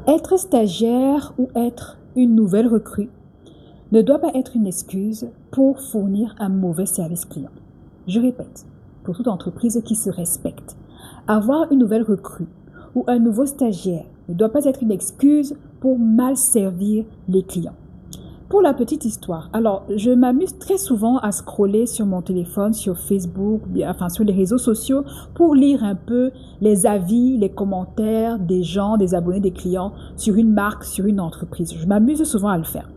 Être stagiaire ou être une nouvelle recrue ne doit pas être une excuse pour fournir un mauvais service client. Je répète, pour toute entreprise qui se respecte, avoir une nouvelle recrue ou un nouveau stagiaire ne doit pas être une excuse pour mal servir les clients. Pour la petite histoire, alors je m'amuse très souvent à scroller sur mon téléphone, sur Facebook, enfin sur les réseaux sociaux pour lire un peu les avis, les commentaires des gens, des abonnés, des clients sur une marque, sur une entreprise. Je m'amuse souvent à le faire.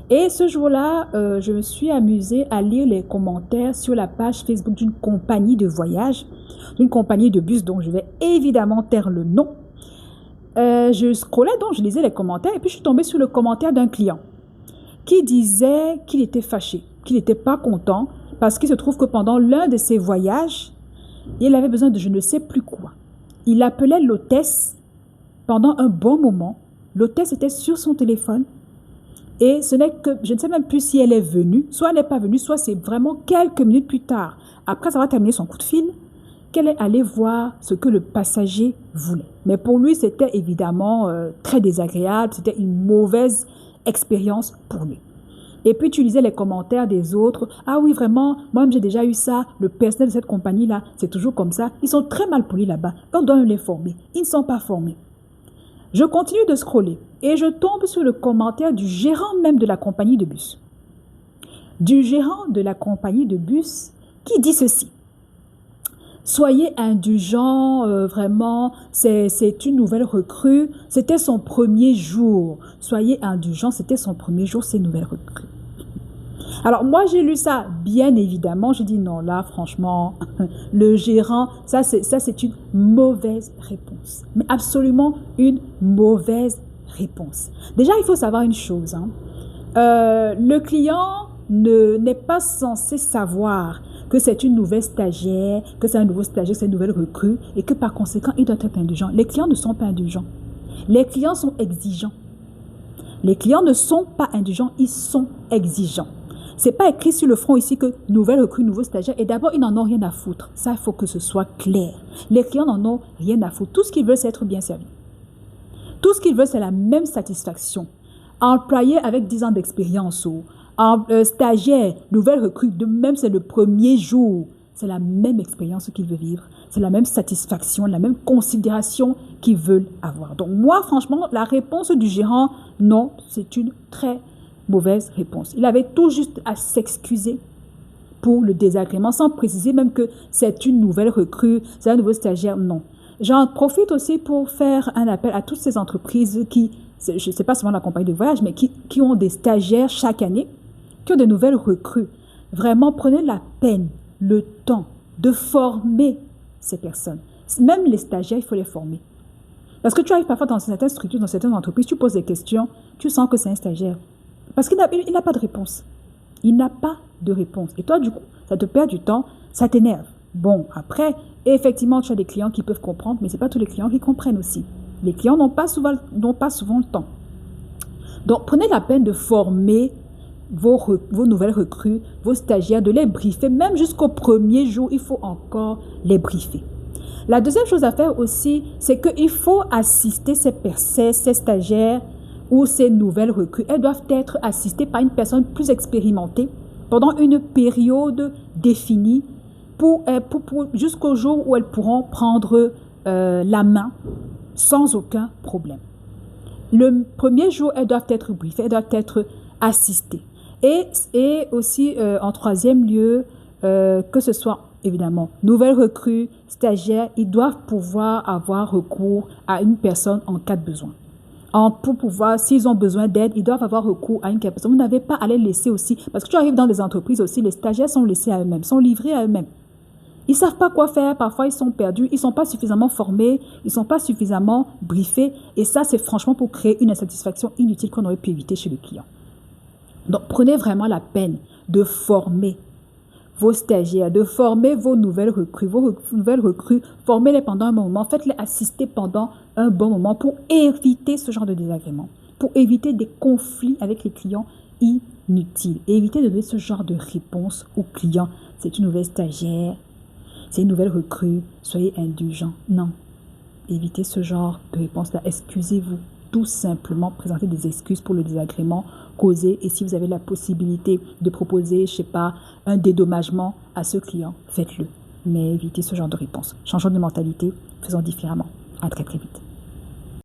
Et ce jour-là, je me suis amusée à lire les commentaires sur la page Facebook d'une compagnie de voyage, d'une compagnie de bus, dont je vais évidemment taire le nom. Je scrollais donc, je lisais les commentaires et puis je suis tombée sur le commentaire d'un client qui disait qu'il était fâché, qu'il n'était pas content parce qu'il se trouve que pendant l'un de ses voyages, il avait besoin de je ne sais plus quoi. Il appelait l'hôtesse pendant un bon moment. L'hôtesse était sur son téléphone et ce n'est que, je ne sais même plus si elle est venue, soit elle n'est pas venue, soit c'est vraiment quelques minutes plus tard, après avoir terminé son coup de fil, qu'elle est allée voir ce que le passager voulait. Mais pour lui, c'était évidemment très désagréable, c'était une mauvaise expérience pour lui. Et puis tu lisais les commentaires des autres. Ah oui, vraiment, moi j'ai déjà eu ça. Le personnel de cette compagnie-là, c'est toujours comme ça. Ils sont très mal polis là-bas. On doit les former. Ils ne sont pas formés. Je continue de scroller et je tombe sur le commentaire du gérant même de la compagnie de bus. Du gérant de la compagnie de bus qui dit ceci. Soyez indulgents, vraiment, c'est une nouvelle recrue, c'était son premier jour. Soyez indulgents, c'était son premier jour, c'est une nouvelle recrue. Alors moi j'ai lu ça, bien évidemment, j'ai dit non, là franchement, le gérant, ça c'est une mauvaise réponse. Mais absolument une mauvaise réponse. Déjà il faut savoir une chose, le client n'est pas censé savoir que c'est une nouvelle stagiaire, que c'est un nouveau stagiaire, c'est une nouvelle recrue et que par conséquent, il doit être indulgent. Les clients ne sont pas indulgents. Les clients sont exigeants. Les clients ne sont pas indulgents, ils sont exigeants. C'est pas écrit sur le front ici que nouvelle recrue, nouveau stagiaire. Et d'abord, ils n'en ont rien à foutre. Ça, il faut que ce soit clair. Les clients n'en ont rien à foutre. Tout ce qu'ils veulent, c'est être bien servi. Tout ce qu'ils veulent, c'est la même satisfaction. Employé avec 10 ans d'expérience ou stagiaire, nouvelle recrue, de même c'est le premier jour. C'est la même expérience qu'ils veulent vivre. C'est la même satisfaction, la même considération qu'ils veulent avoir. Donc moi, franchement, la réponse du gérant, non, c'est une très mauvaise réponse. Il avait tout juste à s'excuser pour le désagrément, sans préciser même que c'est une nouvelle recrue, c'est un nouveau stagiaire, non. J'en profite aussi pour faire un appel à toutes ces entreprises qui, je ne sais pas seulement la compagnie de voyage, mais qui ont des stagiaires chaque année, qui ont de nouvelles recrues. Vraiment, prenez la peine, le temps de former ces personnes. Même les stagiaires, il faut les former. Parce que tu arrives parfois dans certaines structures, dans certaines entreprises, tu poses des questions, tu sens que c'est un stagiaire. Parce qu'il n'a pas de réponse. Il n'a pas de réponse. Et toi, du coup, ça te perd du temps, ça t'énerve. Bon, après, effectivement, tu as des clients qui peuvent comprendre, mais ce n'est pas tous les clients qui comprennent aussi. Les clients n'ont pas souvent le temps. Donc, prenez la peine de former vos nouvelles recrues, vos stagiaires, de les briefer. Même jusqu'au premier jour, il faut encore les briefer. La deuxième chose à faire aussi, c'est qu'il faut assister ces stagiaires ou ces nouvelles recrues. Elles doivent être assistées par une personne plus expérimentée pendant une période définie jusqu'au jour où elles pourront prendre la main sans aucun problème. Le premier jour, elles doivent être briefées, elles doivent être assistées. Et aussi, en troisième lieu, que ce soit évidemment nouvelles recrues, stagiaires, ils doivent pouvoir avoir recours à une personne en cas de besoin. Pour pouvoir, s'ils ont besoin d'aide, ils doivent avoir recours à une personne. Vous n'avez pas à les laisser aussi, parce que tu arrives dans des entreprises aussi, les stagiaires sont laissés à eux-mêmes, sont livrés à eux-mêmes. Ils ne savent pas quoi faire, parfois ils sont perdus, ils ne sont pas suffisamment formés, ils ne sont pas suffisamment briefés. Et ça, c'est franchement pour créer une insatisfaction inutile qu'on aurait pu éviter chez le client. Donc, prenez vraiment la peine de former vos stagiaires, de former vos nouvelles recrues, formez-les pendant un bon moment, faites-les assister pendant un bon moment pour éviter ce genre de désagrément, pour éviter des conflits avec les clients inutiles, et éviter de donner ce genre de réponse aux clients. C'est une nouvelle stagiaire, c'est une nouvelle recrue, soyez indulgents. Non, évitez ce genre de réponse-là, excusez-vous. tout simplement présenter des excuses pour le désagrément causé. Et si vous avez la possibilité de proposer, je sais pas, un dédommagement à ce client, faites-le. Mais évitez ce genre de réponse. Changeons de mentalité, faisons différemment. À très très vite.